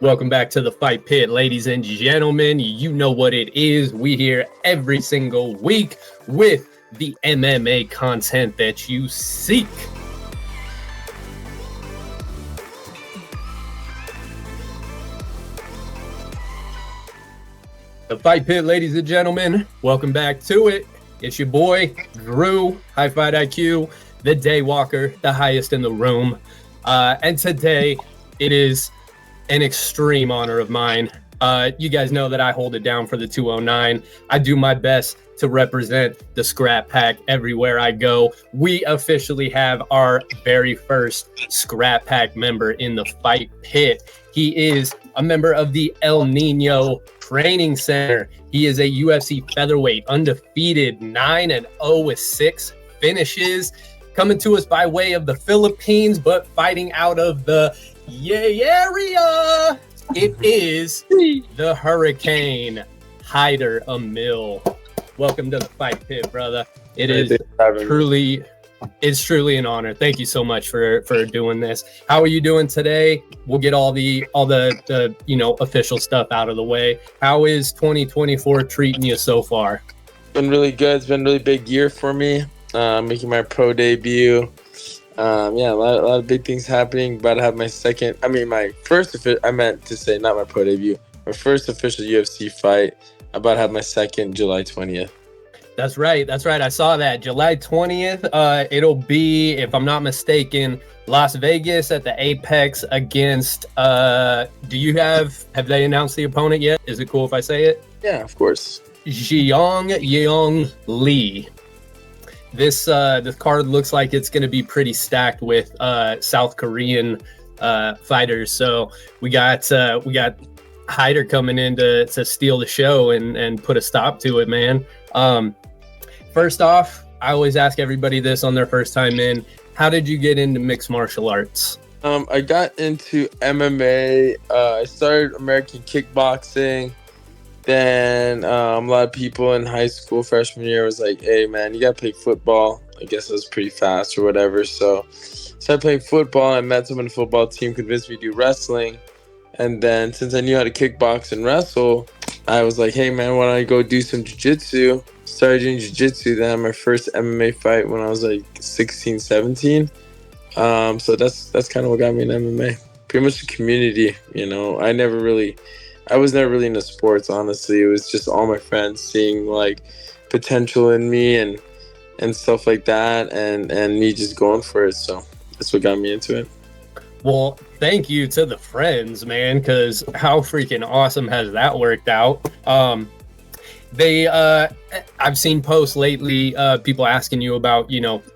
Welcome back to the Fight Pit, ladies and gentlemen. You know what it is. We here every single week with the MMA content that you seek. The Fight Pit, ladies and gentlemen. Welcome back to it. It's your boy, Drew, High Fight IQ, the Daywalker, the highest in the room. And today it is an extreme honor of mine. You guys know that I hold it down for the 209. I do my best to represent the Scrap Pack everywhere I go. We officially have our very first Scrap Pack member in the Fight Pit. He is a member of the El Nino Training Center. He is a UFC featherweight, undefeated, 9-0 with 6 finishes. Coming to us by way of the Philippines, but fighting out of the area. It is the Hurricane, Hyder Amil. Welcome to the Fight Pit, brother. It's truly an honor. Thank you so much for doing this. How are you doing today? We'll get all the official stuff out of the way. How is 2024 treating you so far? Been really good. It's been a really big year for me. Making my pro debut. A lot of big things happening. About to have my first official UFC fight. About to have my second July 20th. That's right. I saw that. July 20th. It'll be, if I'm not mistaken, Las Vegas at the Apex against, have they announced the opponent yet? Is it cool if I say it? Yeah, of course. Jeong Lee. This card looks like it's going to be pretty stacked with South Korean fighters. So we got Hyder coming in to steal the show and put a stop to it, man. First off, I always ask everybody this on their first time in. How did you get into mixed martial arts? I got into MMA. I started American kickboxing. Then a lot of people in high school freshman year was like, hey, man, you got to play football. I guess I was pretty fast or whatever. So started playing football. I met someone on the football team, convinced me to do wrestling. And then since I knew how to kickbox and wrestle, I was like, hey, man, why don't I go do some jiu-jitsu? Started doing jiu-jitsu. Then I had my first MMA fight when I was like 16, 17. So that's kind of what got me in MMA. Pretty much the community, I was never really into sports, honestly. It was just all my friends seeing like potential in me and stuff like that, and me just going for it. So that's what got me into it. Well, thank you to the friends, man, because how freaking awesome has that worked out? I've seen posts lately, people asking you about,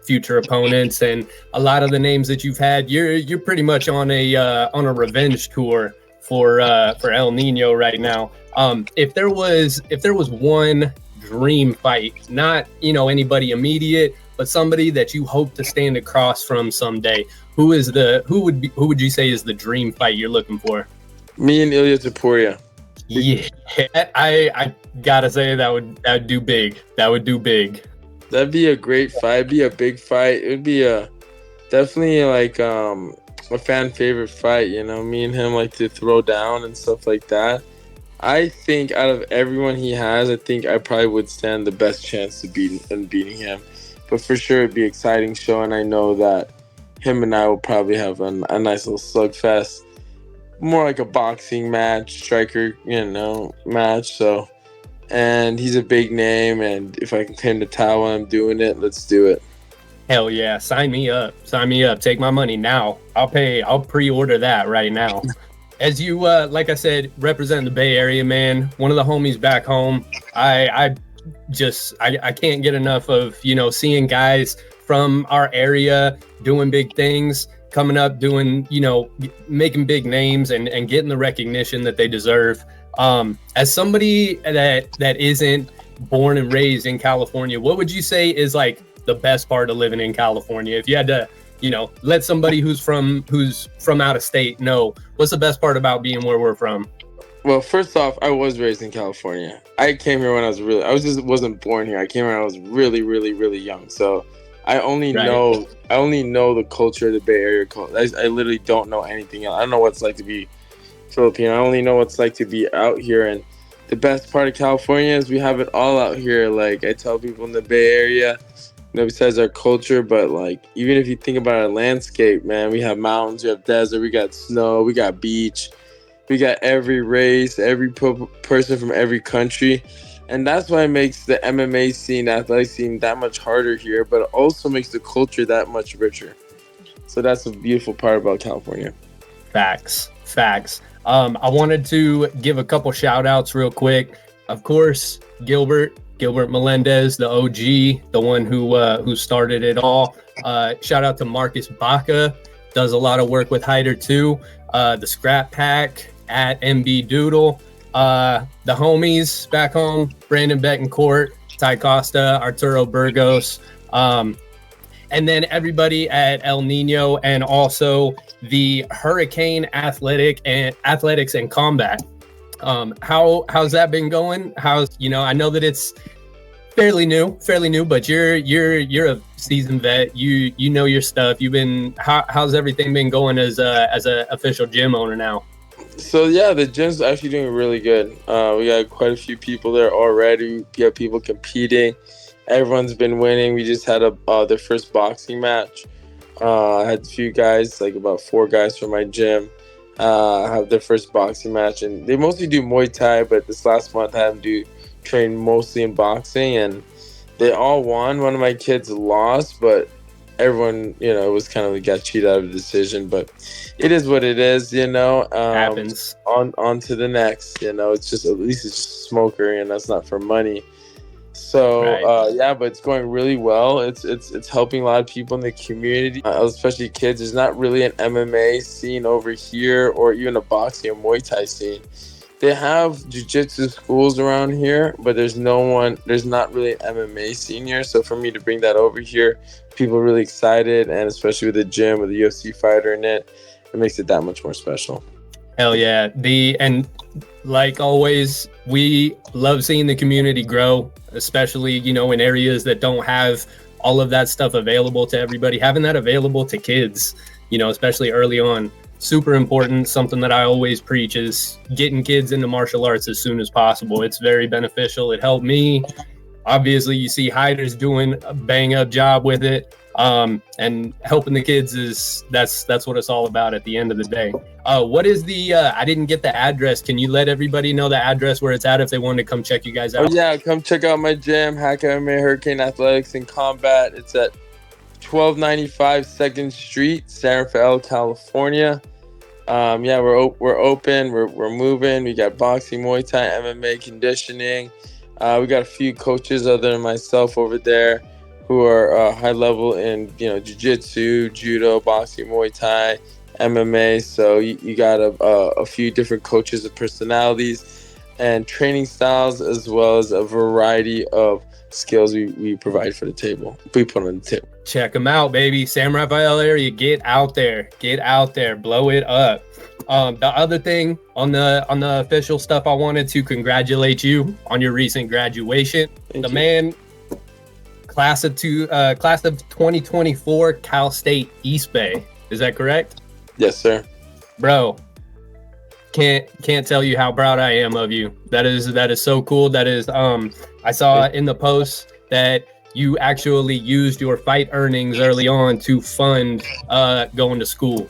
future opponents, and a lot of the names that you've had. You're pretty much on a revenge tour for El Nino right now. If there was one dream fight, not anybody immediate, but somebody that you hope to stand across from someday, who would you say is the dream fight you're looking for? Me and Ilya Topuria. Yeah, I gotta say that would do big. That would do big. That'd be a great fight. It'd be a big fight. It'd be definitely like a fan favorite fight. Me and him like to throw down and stuff like that. I think out of everyone he has, I think I probably would stand the best chance to beating him. But for sure, it'd be an exciting show, and I know that him and I will probably have a nice little slugfest. More like a boxing match, striker, match. So, and he's a big name, and if I can pin the towel, I'm doing it. Let's do it. Hell yeah, sign me up. Take my money now. I'll pre-order that right now. As you, like I said, represent the Bay Area, man. One of the homies back home. I can't get enough of, seeing guys from our area doing big things, coming up, doing, making big names and getting the recognition that they deserve. As somebody that isn't born and raised in California, what would you say is like the best part of living in California? If you had to, let somebody who's from out of state know, what's the best part about being where we're from? Well, first off, I was raised in California. I came here when I wasn't born here. I came here when I was really, really, really young. So I only know the culture of the Bay Area. I literally don't know anything else. I don't know what it's like to be Filipino. I only know what it's like to be out here, and the best part of California is we have it all out here. Like I tell people in the Bay Area, besides our culture, but like even if you think about our landscape, man, we have mountains, we have desert, we got snow, we got beach, we got every race, every person from every country. And that's why it makes the MMA scene, athletic scene, that much harder here, but it also makes the culture that much richer. So that's a beautiful part about California. Facts. I wanted to give a couple shout outs real quick. Of course, Gilbert Melendez, the OG, the one who started it all. Shout out to Marcus Baca, does a lot of work with Hyder too. The Scrap Pack at MB Doodle. The homies back home, Brandon Betancourt, Ty Costa, Arturo Burgos, and then everybody at El Nino, and also the Hurricane Athletics and Combat. How's that been going? I know that it's fairly new, but you're a seasoned vet. You know your stuff. How's everything been going as a official gym owner now? So yeah, the gym's actually doing really good. We got quite a few people there already. We have people competing. Everyone's been winning. We just had their first boxing match. I had a few guys, like about 4 guys from my gym, have their first boxing match, and they mostly do Muay Thai. But this last month, I had them train mostly in boxing, and they all won. One of my kids lost, but everyone, it was kind of got cheated out of the decision. But it is what it is, Happens. On to the next, it's just, at least it's just a smoker, and that's not for money. So right. But it's going really well. It's helping a lot of people in the community, especially kids. There's not really an MMA scene over here, or even a boxing or Muay Thai scene. They have jiu-jitsu schools around here, but there's not really an MMA scene here. So for me to bring that over here, people are really excited, and especially with the gym, with the UFC fighter in it, it makes it that much more special. Hell yeah. And like always, we love seeing the community grow, especially, in areas that don't have all of that stuff available to everybody. Having that available to kids, especially early on, super important. Something that I always preach is getting kids into martial arts as soon as possible. It's very beneficial. It helped me. Obviously, you see Hyder's doing a bang up job with it. And helping the kids that's what it's all about at the end of the day. What is I didn't get the address. Can you let everybody know the address where it's at if they wanted to come check you guys out? Oh yeah, come check out my gym, Hyder Amil Hurricane Athletics and Combat. It's at 1295 2nd Street, San Rafael, California. We're open. We're moving. We got boxing, Muay Thai, MMA, conditioning. We got a few coaches other than myself over there who are high level in jiu-jitsu, judo, boxing, Muay Thai, MMA. So you got a few different coaches of personalities and training styles, as well as a variety of skills we provide for the table. We put on the table. Check them out, baby. San Rafael area, get out there, blow it up. The other thing on the official stuff, I wanted to congratulate you on your recent graduation. Thank you. Man, class of 2024, Cal State East Bay. Is that correct? Yes, sir. Bro, can't tell you how proud I am of you. That is so cool. That is I saw in the post that you actually used your fight earnings early on to fund going to school.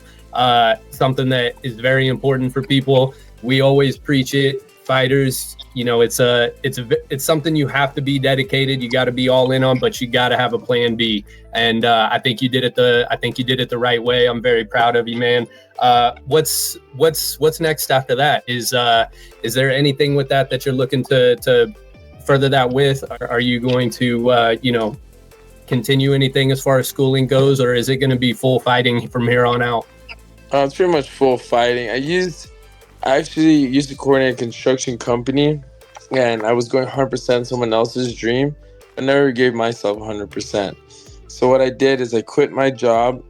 Something that is very important for people. We always preach it. Fighters, it's something you have to be dedicated. You got to be all in on, but you got to have a plan B. And I think you did it the right way. I'm very proud of you, man. What's next after that? Is there anything with that you're looking to further that with? Are you going to continue anything as far as schooling goes, or is it going to be full fighting from here on out? It's pretty much full fighting. I actually used to coordinate a construction company, and I was going 100% someone else's dream. I never gave myself 100%. So what I did is I quit my job,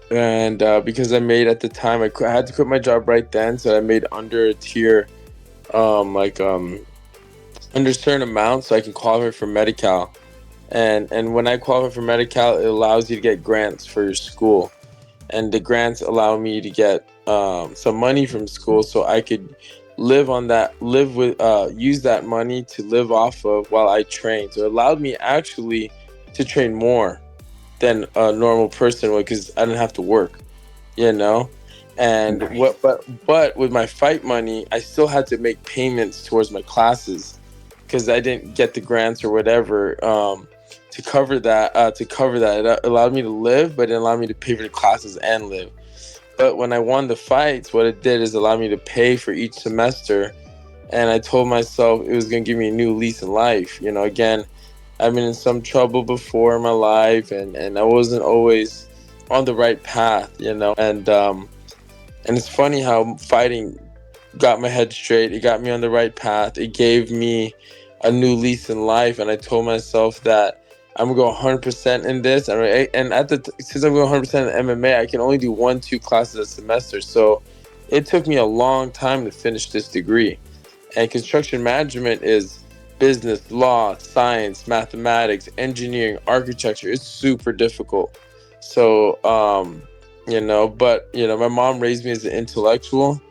and because I made at the time, I had to quit my job right then, so I made under a tier, under a certain amount, so I can qualify for Medi-Cal. And when I qualify for Medi-Cal, it allows you to get grants for your school. and the grants allow me to get some money from school so I could use that money to live off of while I train. So it allowed me actually to train more than a normal person would because I didn't have to work, you know. And but with my fight money, I still had to make payments towards my classes because I didn't get the grants or whatever to cover that. It allowed me to live, but it allowed me to pay for the classes and live. But when I won the fights, what it did is allow me to pay for each semester. And I told myself it was going to give me a new lease in life. You know, again, I've been in some trouble before in my life, and I wasn't always on the right path, you know. And it's funny how fighting got my head straight. It got me on the right path. It gave me a new lease in life. And I told myself that I'm gonna go 100% in this. And since I'm going 100% in MMA, I can only do 1-2 classes a semester. So it took me a long time to finish this degree. And construction management is business, law, science, mathematics, engineering, architecture. It's super difficult. So, my mom raised me as an intellectual.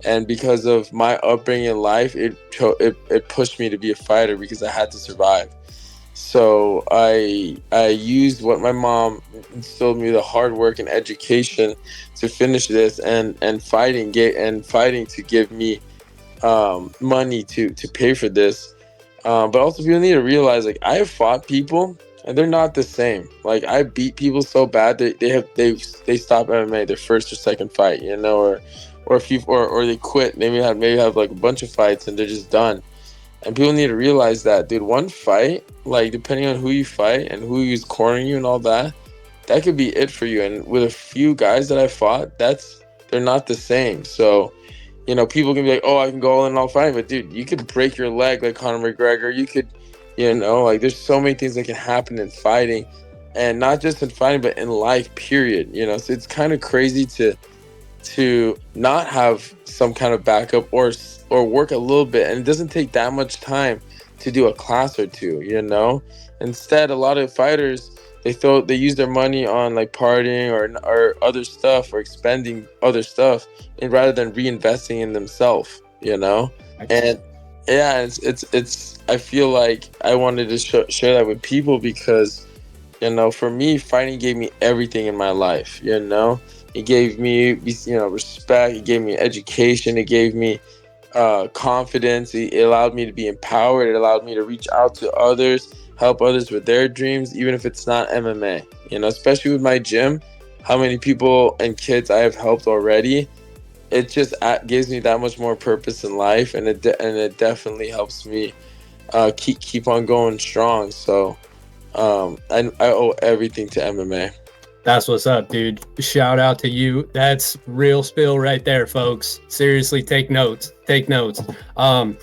And because of my upbringing in life, it pushed me to be a fighter because I had to survive. So I used what my mom instilled me, the hard work and education, to finish this, and fighting to give me money to pay for this. But also people need to realize, like, I have fought people and they're not the same. Like, I beat people so bad that they stop MMA their first or second fight, you know, or they quit. They maybe have like a bunch of fights and they're just done. And people need to realize that, dude, one fight, like, depending on who you fight and who is cornering you and all that, that could be it for you. And with a few guys that I fought, they're not the same. So, you know, people can be like, oh, I can go all in all fighting, but dude, you could break your leg like Conor McGregor. You could, you know, like, there's so many things that can happen in fighting, and not just in fighting, but in life, period. You know, so it's kind of crazy to not have some kind of backup or work a little bit, and it doesn't take that much time to do a class or two, you know. Instead, a lot of fighters, they use their money on like partying or other stuff, or expending other stuff, and rather than reinvesting in themselves, you know. And yeah, it's I feel like I wanted to share that with people because, you know, for me, fighting gave me everything in my life, you know. It gave me, you know, respect. It gave me education. It gave me confidence. It allowed me to be empowered. It allowed me to reach out to others, help others with their dreams, even if it's not MMA. You know, especially with my gym, how many people and kids I have helped already. It just gives me that much more purpose in life, and it definitely helps me keep on going strong. So I owe everything to MMA. That's what's up, dude. Shout out to you. That's real spill right there, folks. Seriously, take notes. Take notes. I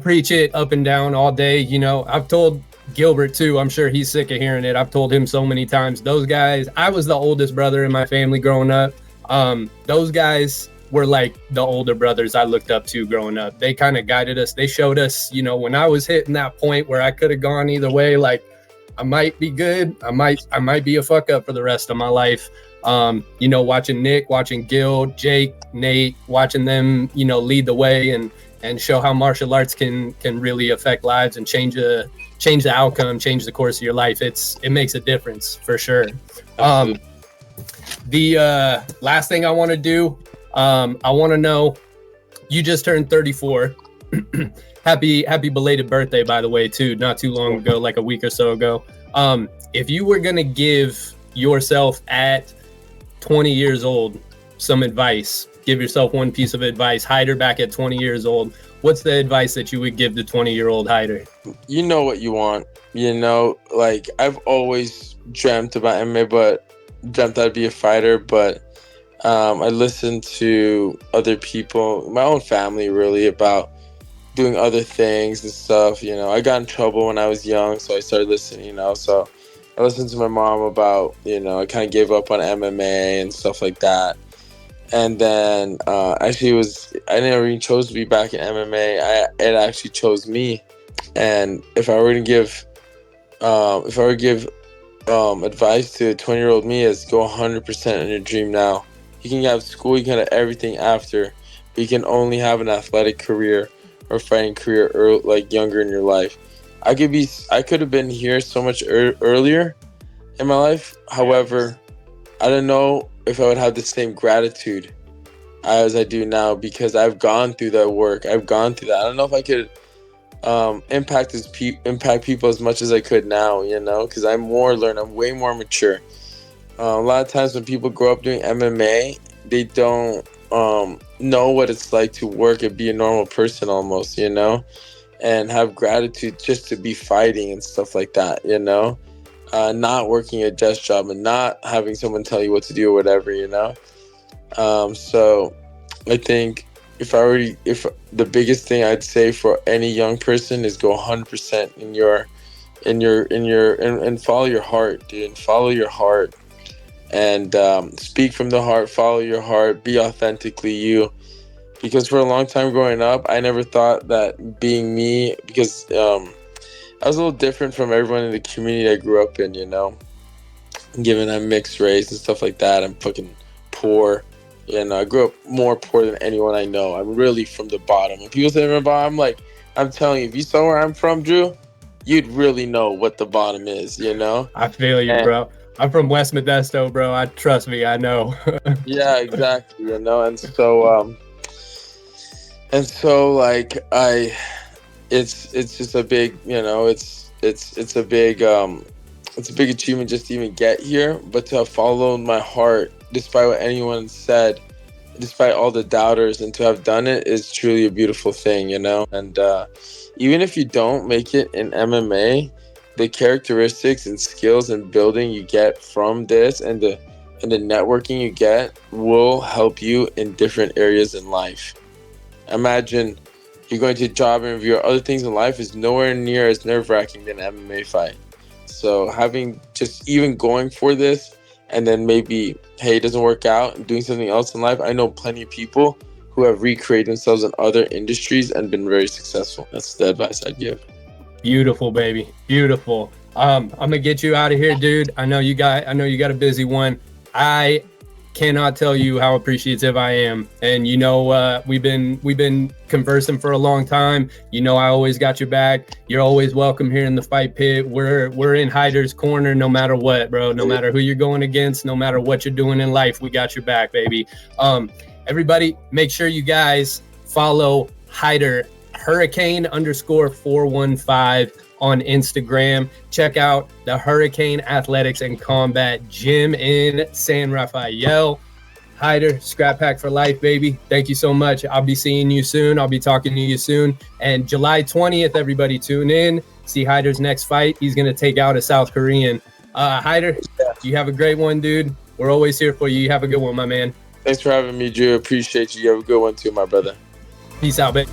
preach it up and down all day. You know, I've told Gilbert too. I'm sure he's sick of hearing it. I've told him so many times. Those guys, I was the oldest brother in my family growing up. Those guys were like the older brothers I looked up to growing up. They kind of guided us. They showed us, you know, when I was hitting that point where I could have gone either way, like, I might be good. I might be a fuck up for the rest of my life. You know, watching Nick, watching Gil, Jake, Nate, watching them, you know, lead the way and show how martial arts can really affect lives and change the outcome, change the course of your life. It makes a difference for sure. The last thing I want to do, I want to know, you just turned 34. Happy belated birthday, by the way, too. Not too long ago, like a week or so ago. If you were going to give yourself at 20 years old some advice, give yourself one piece of advice, Hyder back at 20 years old, what's the advice that you would give the 20-year-old Hyder? You know what you want. You know, like, I've always dreamt about MMA, but dreamt I'd be a fighter. But I listened to other people, my own family, really, about doing other things and stuff. You know, I got in trouble when I was young, so I started listening, you know. So I listened to my mom about, you know, I kind of gave up on MMA and stuff like that. And then actually I never even chose to be back in MMA. It actually chose me. And if I were to give advice to 20-year-old me is go 100% on your dream now. You can have school, you can have everything after, but you can only have an athletic career or fighting career like younger in your life. I could have been here so much earlier in my life. However, I don't know if I would have the same gratitude as I do now because I've gone through that work. I've gone through that. I don't know if I could impact people as much as I could now, because I'm way more mature. A lot of times when people grow up doing MMA, they don't know what it's like to work and be a normal person almost, and have gratitude just to be fighting and stuff like that, not working a desk job and not having someone tell you what to do or whatever, So I think if the biggest thing I'd say for any young person is go 100% and follow your heart, dude. Follow your heart and speak from the heart. Follow your heart. Be authentically you. Because for a long time growing up, I never thought that being me, because I was a little different from everyone in the community I grew up in, given I'm mixed race and stuff like that. I'm fucking poor. I grew up more poor than anyone I know. I'm really from the bottom. When people say I'm from the bottom, I'm telling you, if you saw where I'm from, Drew, you'd really know what the bottom is, I feel you, bro. I'm from West Modesto, bro. Trust me, I know. Yeah, exactly, and so it's just a big, it's a big achievement just to even get here, but to have followed my heart despite what anyone said, despite all the doubters, and to have done it is truly a beautiful thing, and even if you don't make it in MMA, the characteristics and skills and building you get from this and the networking you get will help you in different areas in life. Imagine you're going to a job interview or other things in life is nowhere near as nerve-wracking than an MMA fight. So having just even going for this and then maybe, hey, it doesn't work out and doing something else in life. I know plenty of people who have recreated themselves in other industries and been very successful. That's the advice I'd give. Beautiful, baby. Beautiful. I'm gonna get you out of here, dude. I know you got a busy one. I cannot tell you how appreciative I am. And we've been conversing for a long time. I always got your back. You're always welcome here in the Fight Pit. We're in Hyder's corner no matter what, bro. No matter who you're going against, no matter what you're doing in life, we got your back, baby. Everybody, make sure you guys follow Hyder Hurricane_415 on Instagram. Check out the Hurricane Athletics and Combat Gym in San Rafael. Hyder, Scrap Pack for life, baby. Thank you so much. I'll be seeing you soon. I'll be talking to you soon. And July 20th, everybody tune in. See Hyder's next fight. He's going to take out a South Korean. Hyder, you have a great one, dude. We're always here for you. You have a good one, my man. Thanks for having me, Drew. Appreciate you. You have a good one too, my brother. Peace out, baby.